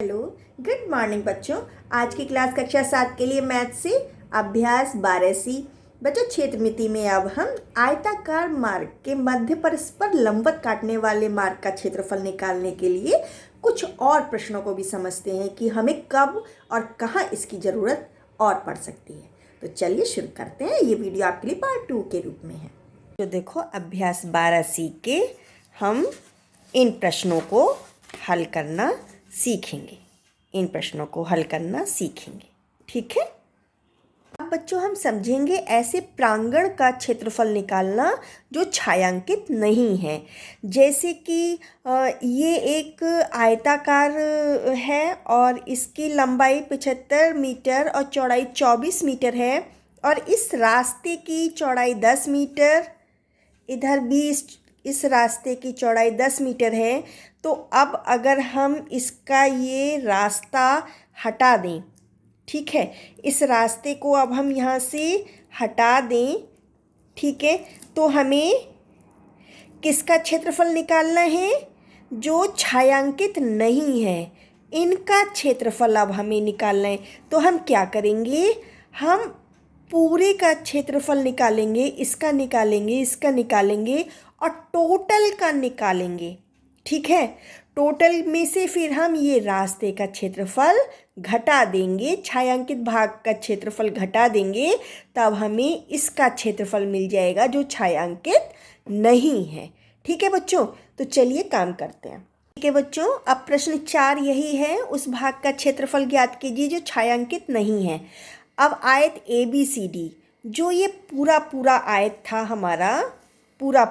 Hello, good morning बच्चों। आज की क्लास कक्षा 7 के लिए मैथ से अभ्यास 12C। बच्चों, क्षेत्रमिति में अब हम आयताकार मार्ग के मध्य परस्पर लंबवत काटने वाले मार्ग का क्षेत्रफल निकालने के लिए कुछ और प्रश्नों को भी समझते हैं कि हमें कब और कहाँ इसकी ज़रूरत और पड़ सकती है। तो चलिए शुरू करते हैं। ये वीडियो आपके लिए पार्ट 2 के रूप में है। तो देखो, अभ्यास 12C के हम इन प्रश्नों को हल करना सीखेंगे। ठीक है। अब बच्चों, हम समझेंगे ऐसे प्रांगण का क्षेत्रफल निकालना जो छायांकित नहीं है। जैसे कि ये एक आयताकार है और इसकी लंबाई 75 मीटर और चौड़ाई 24 मीटर है, और इस रास्ते की चौड़ाई 10 मीटर, इधर भी इस रास्ते की चौड़ाई 10 मीटर है। तो अब अगर हम इसका ये रास्ता हटा दें, ठीक है, इस रास्ते को अब हम यहाँ से हटा दें, ठीक है, तो हमें किसका क्षेत्रफल निकालना है? जो छायांकित नहीं है, इनका क्षेत्रफल अब हमें निकालना है। तो हम क्या करेंगे? हम पूरे का क्षेत्रफल निकालेंगे, इसका निकालेंगे और टोटल का निकालेंगे। ठीक है, टोटल में से फिर हम ये रास्ते का क्षेत्रफल घटा देंगे, छायांकित भाग का क्षेत्रफल घटा देंगे, तब हमें इसका क्षेत्रफल मिल जाएगा जो छायांकित नहीं है। ठीक है बच्चों, तो चलिए काम करते हैं। ठीक है बच्चों, अब प्रश्न 4 यही है, उस भाग का क्षेत्रफल ज्ञात कीजिए जो छायांकित नहीं है। अब आयत ABCD, जो ये पूरा आयत था हमारा, पूरा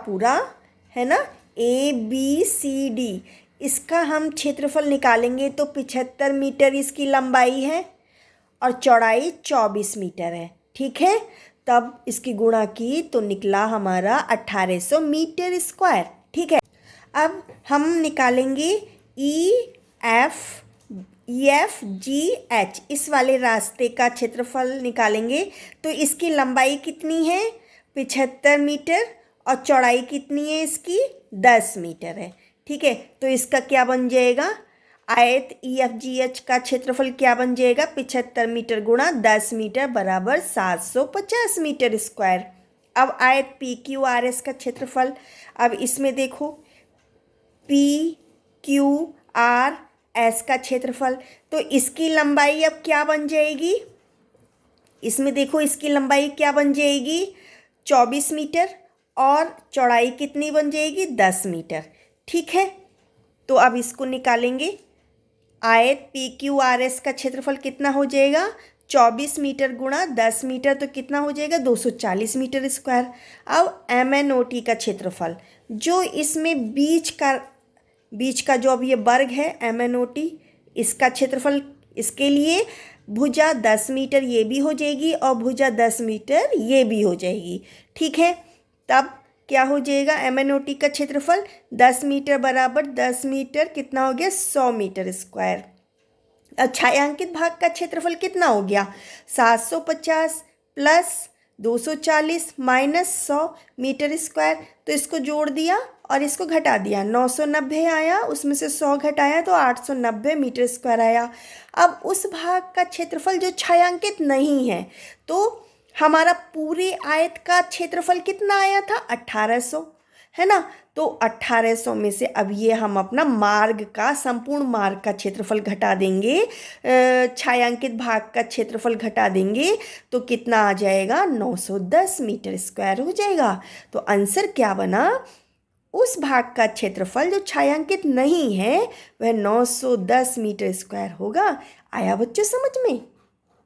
है ना, ABCD, इसका हम क्षेत्रफल निकालेंगे तो 75 मीटर इसकी लंबाई है और चौड़ाई 24 मीटर है। ठीक है, तब इसकी गुणा की तो निकला हमारा 1800 मीटर स्क्वायर। ठीक है, अब हम निकालेंगे EFGH, इस वाले रास्ते का क्षेत्रफल निकालेंगे। तो इसकी लंबाई कितनी है? 75 मीटर, और चौड़ाई कितनी है इसकी? 10 मीटर है। ठीक है, तो इसका क्या बन जाएगा? आयत EFGH का क्षेत्रफल क्या बन जाएगा? 75 मीटर गुणा 10 मीटर बराबर 750 मीटर स्क्वायर। अब आयत PQRS का क्षेत्रफल, अब इसमें देखो PQRS का क्षेत्रफल, तो इसकी लंबाई अब क्या बन जाएगी? इसमें देखो, इसकी लंबाई क्या बन जाएगी? 24 मीटर, और चौड़ाई कितनी बन जाएगी? 10 मीटर। ठीक है, तो अब इसको निकालेंगे। आयत PQRS का क्षेत्रफल कितना हो जाएगा? 24 मीटर गुणा 10 मीटर, तो कितना हो जाएगा? 240 मीटर स्क्वायर। अब MNOT का क्षेत्रफल, जो इसमें बीच का जो अब ये वर्ग है MNOT, इसका क्षेत्रफल, इसके लिए भुजा 10 मीटर ये भी हो जाएगी और भुजा 10 मीटर ये भी हो जाएगी। ठीक है, तब क्या हो जाएगा? MNOT का क्षेत्रफल 10 मीटर बराबर 10 मीटर कितना हो गया? 100 मीटर स्क्वायर। अब छायांकित भाग का क्षेत्रफल कितना हो गया? 750 प्लस 240 माइनस 100 मीटर स्क्वायर। तो इसको जोड़ दिया और इसको घटा दिया, 990 आया, उसमें से 100 घटाया तो 890 मीटर स्क्वायर आया। अब उस भाग का क्षेत्रफल जो छायांकित नहीं है, तो हमारा पूरे आयत का क्षेत्रफल कितना आया था? 1800, है ना। तो 1800 में से अब ये हम अपना संपूर्ण मार्ग का क्षेत्रफल घटा देंगे, छायांकित भाग का क्षेत्रफल घटा देंगे, तो कितना आ जाएगा? 910 मीटर स्क्वायर हो जाएगा। तो आंसर क्या बना? उस भाग का क्षेत्रफल जो छायांकित नहीं है वह 910 मीटर स्क्वायर होगा। आया बच्चों समझ में?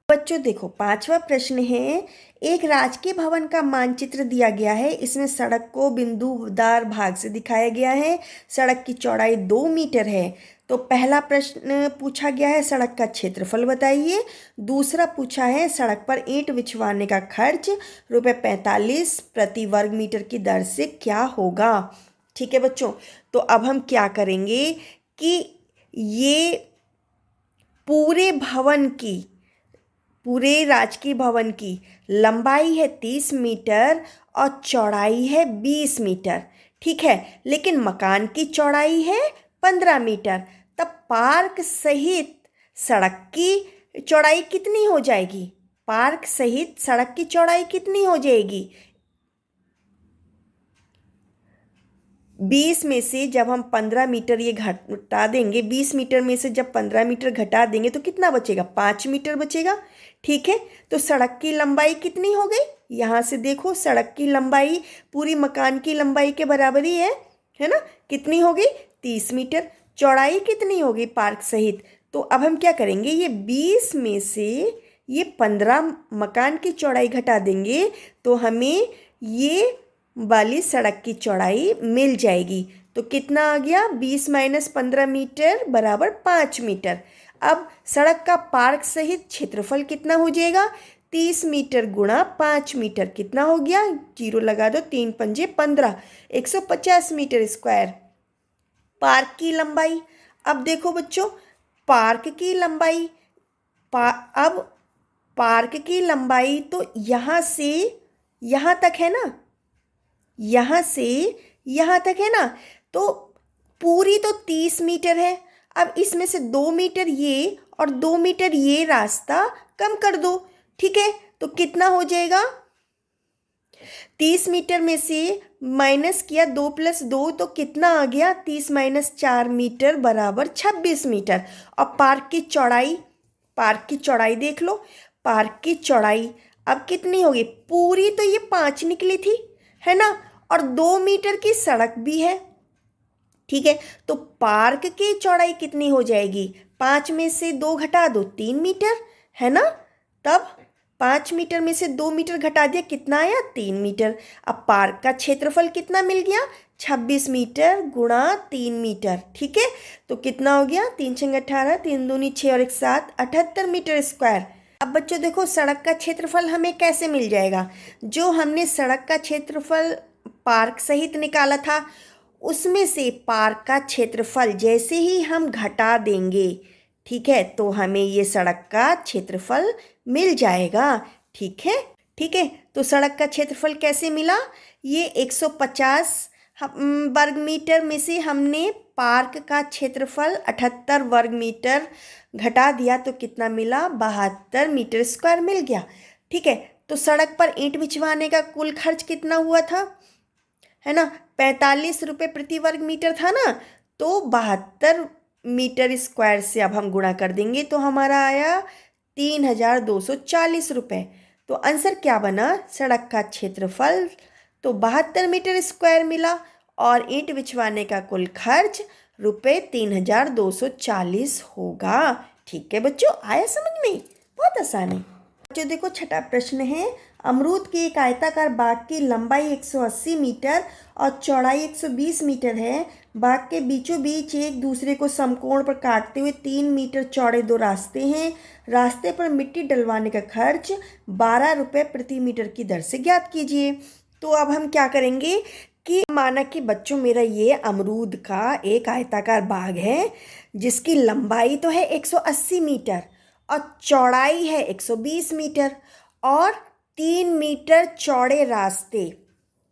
बच्चों देखो, 5वां प्रश्न है, एक राजकीय भवन का मानचित्र दिया गया है। इसमें सड़क को बिंदुदार भाग से दिखाया गया है। सड़क की चौड़ाई 2 मीटर है। तो पहला प्रश्न पूछा गया है, सड़क का क्षेत्रफल बताइए। दूसरा पूछा है, सड़क पर ईंट बिछवाने का खर्च ₹45 प्रति वर्ग मीटर की दर से क्या होगा? ठीक है बच्चों, तो अब हम क्या करेंगे कि ये पूरे राजकीय भवन की लंबाई है 30 मीटर और चौड़ाई है 20 मीटर। ठीक है, लेकिन मकान की चौड़ाई है 15 मीटर। तब पार्क सहित सड़क की चौड़ाई कितनी हो जाएगी? पार्क सहित सड़क की चौड़ाई कितनी हो जाएगी? 20 में से जब हम 15 मीटर ये घटा देंगे, 20 मीटर में से जब 15 मीटर घटा देंगे तो कितना बचेगा? 5 मीटर बचेगा। ठीक है, तो सड़क की लंबाई कितनी हो गई? यहाँ से देखो, सड़क की लंबाई पूरी मकान की लंबाई के बराबर ही है ना? कितनी हो गई? 30 मीटर। चौड़ाई कितनी हो गई पार्क सहित? तो अब हम क्या करेंगे, ये 20 में से ये 15 मकान की चौड़ाई घटा देंगे तो हमें ये वाली सड़क की चौड़ाई मिल जाएगी। तो कितना आ गया? 20 माइनस 15 मीटर बराबर 5 मीटर। अब सड़क का पार्क सहित क्षेत्रफल कितना हो जाएगा? 30 मीटर गुणा 5 मीटर कितना हो गया? जीरो लगा दो, 3 पंजे 15, 150 मीटर स्क्वायर। पार्क की लंबाई, अब देखो बच्चों, पार्क की लंबाई अब पार्क की लंबाई तो यहाँ से यहाँ तक है ना, यहाँ से यहाँ तक है ना, तो पूरी तो 30 मीटर है। अब इसमें से 2 मीटर ये और 2 मीटर ये रास्ता कम कर दो। ठीक है, तो कितना हो जाएगा? 30 मीटर में से माइनस किया 2 + 2 तो कितना आ गया? 30 - 4 मीटर बराबर 26 मीटर। और पार्क की चौड़ाई देख लो, पार्क की चौड़ाई अब कितनी होगी? पूरी तो ये 5 निकली थी, है ना, और 2 मीटर की सड़क भी है। ठीक है, तो पार्क की चौड़ाई कितनी हो जाएगी? 5 में से 2 घटा दो, 3 मीटर, है ना। तब 5 मीटर में से 2 मीटर घटा दिया, कितना आया? 3 मीटर। अब पार्क का क्षेत्रफल कितना मिल गया? 26 मीटर गुणा 3 मीटर। ठीक है, तो कितना हो गया? 3 × 18, 3 दूनी 6 और 1 7, 78 मीटर स्क्वायर। अब बच्चों देखो, सड़क का क्षेत्रफल हमें कैसे मिल जाएगा? जो हमने सड़क का क्षेत्रफल पार्क सहित निकाला था, उसमें से पार्क का क्षेत्रफल जैसे ही हम घटा देंगे, ठीक है, तो हमें ये सड़क का क्षेत्रफल मिल जाएगा। ठीक है, ठीक है, तो सड़क का क्षेत्रफल कैसे मिला? ये 150 वर्ग मीटर में से हमने पार्क का क्षेत्रफल 78 वर्ग मीटर घटा दिया तो कितना मिला? 72 मीटर स्क्वायर मिल गया। ठीक है, तो सड़क पर ईंट बिछवाने का कुल खर्च कितना हुआ था? है ना, 45 रुपये प्रति वर्ग मीटर था ना, तो 72 मीटर स्क्वायर से अब हम गुणा कर देंगे तो हमारा आया 3240 रुपये। तो आंसर क्या बना? सड़क का क्षेत्रफल तो 72 मीटर स्क्वायर मिला और ईंट बिछवाने का कुल खर्च रुपये 3240 होगा। ठीक है बच्चों, आया समझ में? बहुत आसान है बच्चों। देखो, छठा प्रश्न है, अमरूद के एक आयताकार बाग की लंबाई 180 मीटर और चौड़ाई 120 मीटर है। बाग के बीचों बीच एक दूसरे को समकोण पर काटते हुए 3 मीटर चौड़े 2 रास्ते हैं। रास्ते पर मिट्टी डलवाने का खर्च 12 रुपये प्रति मीटर की दर से ज्ञात कीजिए। तो अब हम क्या करेंगे कि माना कि बच्चों मेरा ये अमरूद का एक आयताकार बाग है जिसकी लंबाई तो है 180 मीटर और चौड़ाई है 120 मीटर और 3 मीटर चौड़े रास्ते।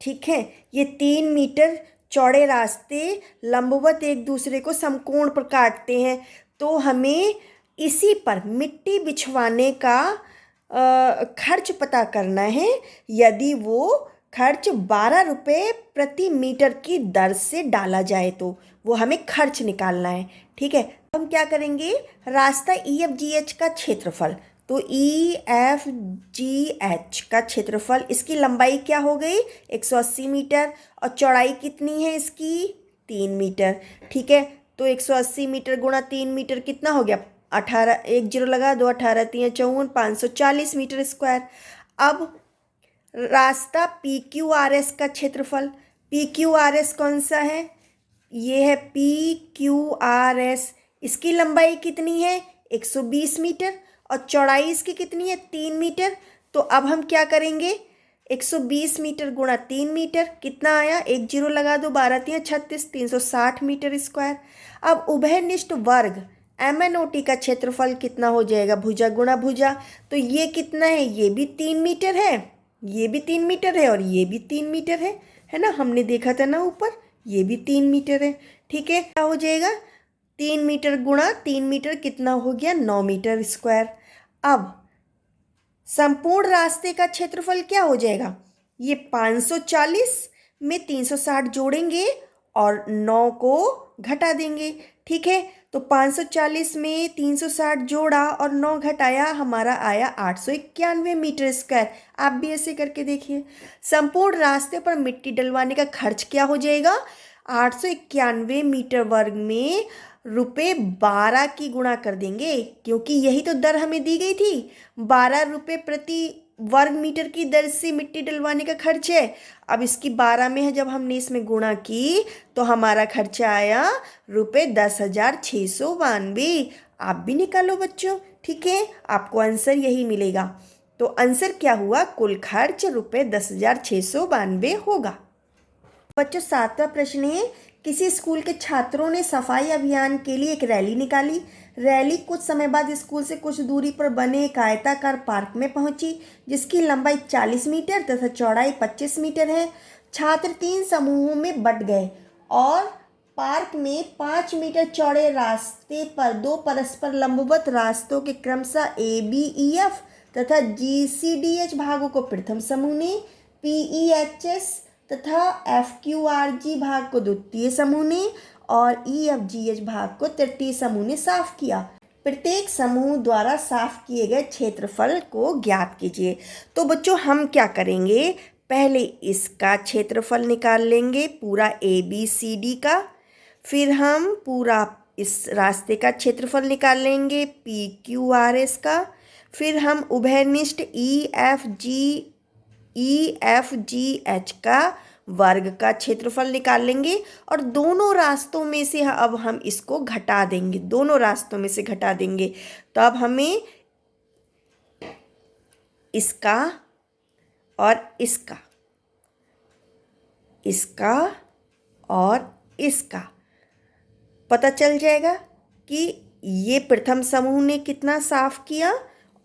ठीक है, ये 3 मीटर चौड़े रास्ते लंबवत एक दूसरे को समकोण पर काटते हैं। तो हमें इसी पर मिट्टी बिछवाने का खर्च पता करना है। यदि वो खर्च 12 रुपये प्रति मीटर की दर से डाला जाए तो वो हमें खर्च निकालना है। ठीक है, हम क्या करेंगे? रास्ता EFGH का क्षेत्रफल, तो EFGH का क्षेत्रफल, इसकी लंबाई क्या हो गई? 180 मीटर और चौड़ाई कितनी है इसकी? 3 मीटर। ठीक है, तो 180 मीटर गुणा 3 मीटर कितना हो गया? 18, 1 0 लगा दो, 18 × 3 = 54, 540 मीटर स्क्वायर। अब रास्ता PQRS का क्षेत्रफल, PQRS कौन सा है? ये है PQRS। इसकी लंबाई कितनी है? 120 मीटर और चौड़ाई इसकी कितनी है? 3 मीटर। तो अब हम क्या करेंगे? 120 मीटर गुणा 3 मीटर कितना आया? 1 0 लगा दो, 12 × 3 = 36, 360 मीटर स्क्वायर। अब उभयनिष्ठ वर्ग MNOT का क्षेत्रफल कितना हो जाएगा? भुजा गुणा भुजा, तो ये कितना है? ये भी 3 मीटर है, ये भी 3 मीटर है और ये भी 3 मीटर है ना, हमने देखा था ना ऊपर, ये भी 3 मीटर है। ठीक है, क्या हो जाएगा? 3 मीटर गुणा 3 मीटर कितना हो गया, 9 मीटर स्क्वायर। अब संपूर्ण रास्ते का क्षेत्रफल क्या हो जाएगा, ये 540 में 360 जोड़ेंगे और 9 को घटा देंगे। ठीक है, तो 540 में 360 जोड़ा और 9 घटाया, हमारा आया 891 मीटर स्क्वायर। आप भी ऐसे करके देखिए। संपूर्ण रास्ते पर मिट्टी डलवाने का खर्च क्या हो जाएगा, 891 मीटर वर्ग में रुपये 12 की गुणा कर देंगे, क्योंकि यही तो दर हमें दी गई थी, 12 रुपये प्रति वर्ग मीटर की दर से मिट्टी डलवाने का खर्च है। अब इसकी 12 में है, जब हमने इसमें गुणा की तो हमारा खर्चा आया रुपये 10,692। आप भी निकालो बच्चों। ठीक है, आपको आंसर यही मिलेगा। तो आंसर क्या हुआ, कुल खर्च रुपये 10,692 होगा। बच्चों 7वां प्रश्न है, किसी स्कूल के छात्रों ने सफाई अभियान के लिए एक रैली निकाली। रैली कुछ समय बाद स्कूल से कुछ दूरी पर बने एक आयताकार पार्क में पहुंची, जिसकी लंबाई 40 मीटर तथा चौड़ाई 25 मीटर है। छात्र 3 समूहों में बंट गए और पार्क में 5 मीटर चौड़े रास्ते पर 2 परस्पर लंबवत रास्तों के क्रमशः ABEF तथा GCDH भागों को प्रथम समूह ने, PEHS तथा FQRG भाग को द्वितीय समूह ने और EFGH भाग को तृतीय समूह ने साफ किया। प्रत्येक समूह द्वारा साफ किए गए क्षेत्रफल को ज्ञात कीजिए। तो बच्चों हम क्या करेंगे, पहले इसका क्षेत्रफल निकाल लेंगे पूरा ABCD का, फिर हम पूरा इस रास्ते का क्षेत्रफल निकाल लेंगे PQRS का, फिर हम उभयनिष्ठ EFGH का वर्ग का क्षेत्रफल निकाल लेंगे और दोनों रास्तों में से अब हम इसको घटा देंगे, दोनों रास्तों में से घटा देंगे। तो अब हमें इसका और इसका, इसका और इसका पता चल जाएगा कि ये प्रथम समूह ने कितना साफ किया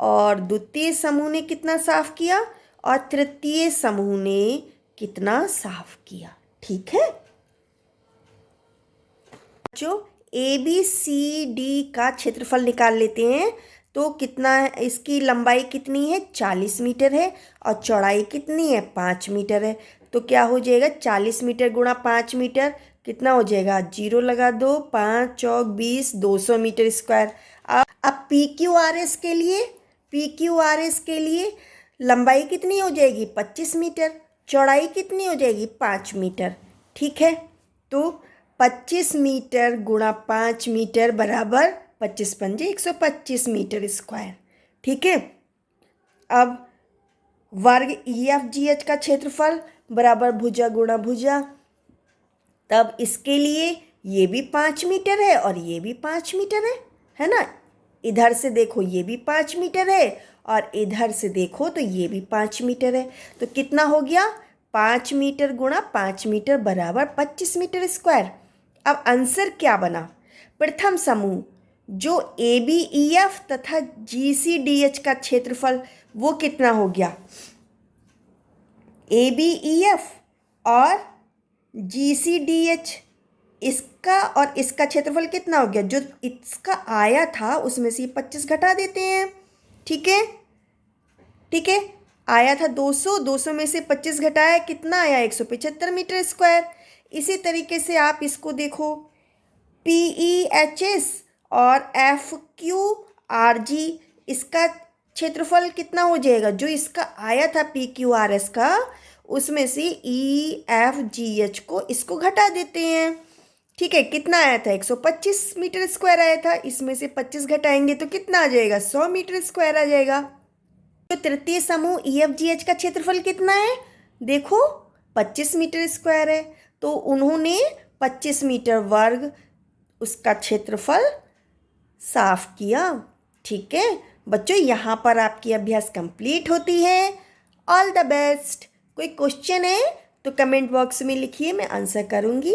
और द्वितीय समूह ने कितना साफ किया और तृतीय समूह ने कितना साफ किया। ठीक है बच्चों, ABCD का क्षेत्रफल निकाल लेते हैं। तो कितना है, इसकी लंबाई कितनी है, 40 मीटर है और चौड़ाई कितनी है, 5 मीटर है। तो क्या हो जाएगा, 40 मीटर गुणा 5 मीटर कितना हो जाएगा, 0 लगा दो, 5 चौक 20, 200 मीटर स्क्वायर। अब PQRS के लिए लंबाई कितनी हो जाएगी, 25 मीटर, चौड़ाई कितनी हो जाएगी, 5 मीटर। ठीक है, तो 25 मीटर गुणा 5 मीटर बराबर 25 पंजे 125 मीटर स्क्वायर। ठीक है, अब वर्ग EFGH का क्षेत्रफल बराबर भुजा गुणा भुजा। तब इसके लिए ये भी 5 मीटर है और ये भी 5 मीटर है ना। इधर से देखो ये भी 5 मीटर है और इधर से देखो तो ये भी 5 मीटर है। तो कितना हो गया, 5 मीटर गुणा 5 मीटर बराबर 25 मीटर स्क्वायर। अब आंसर क्या बना, प्रथम समूह जो ABEF तथा GCDH का क्षेत्रफल वो कितना हो गया, ABEF और GCDH इसका और इसका क्षेत्रफल कितना हो गया, जो इसका आया था उसमें से 25 घटा देते हैं। ठीक है, ठीक है, आया था 200 में से 25 घटाया कितना आया, 175 मीटर स्क्वायर। इसी तरीके से आप इसको देखो, PEHS और FQRG इसका क्षेत्रफल कितना हो जाएगा, जो इसका आया था PQRS का उसमें से EFGH को इसको घटा देते हैं। ठीक है, कितना आया था, 125 मीटर स्क्वायर आया था, इसमें से 25 घटाएंगे तो कितना आ जाएगा, 100 मीटर स्क्वायर आ जाएगा। तो तृतीय समूह EFGH का क्षेत्रफल कितना है, देखो 25 मीटर स्क्वायर है, तो उन्होंने 25 मीटर वर्ग उसका क्षेत्रफल साफ किया। ठीक है बच्चों, यहाँ पर आपकी अभ्यास कंप्लीट होती है। All the best. कोई क्वेश्चन है तो कमेंट बॉक्स में लिखिए, मैं आंसर करूँगी।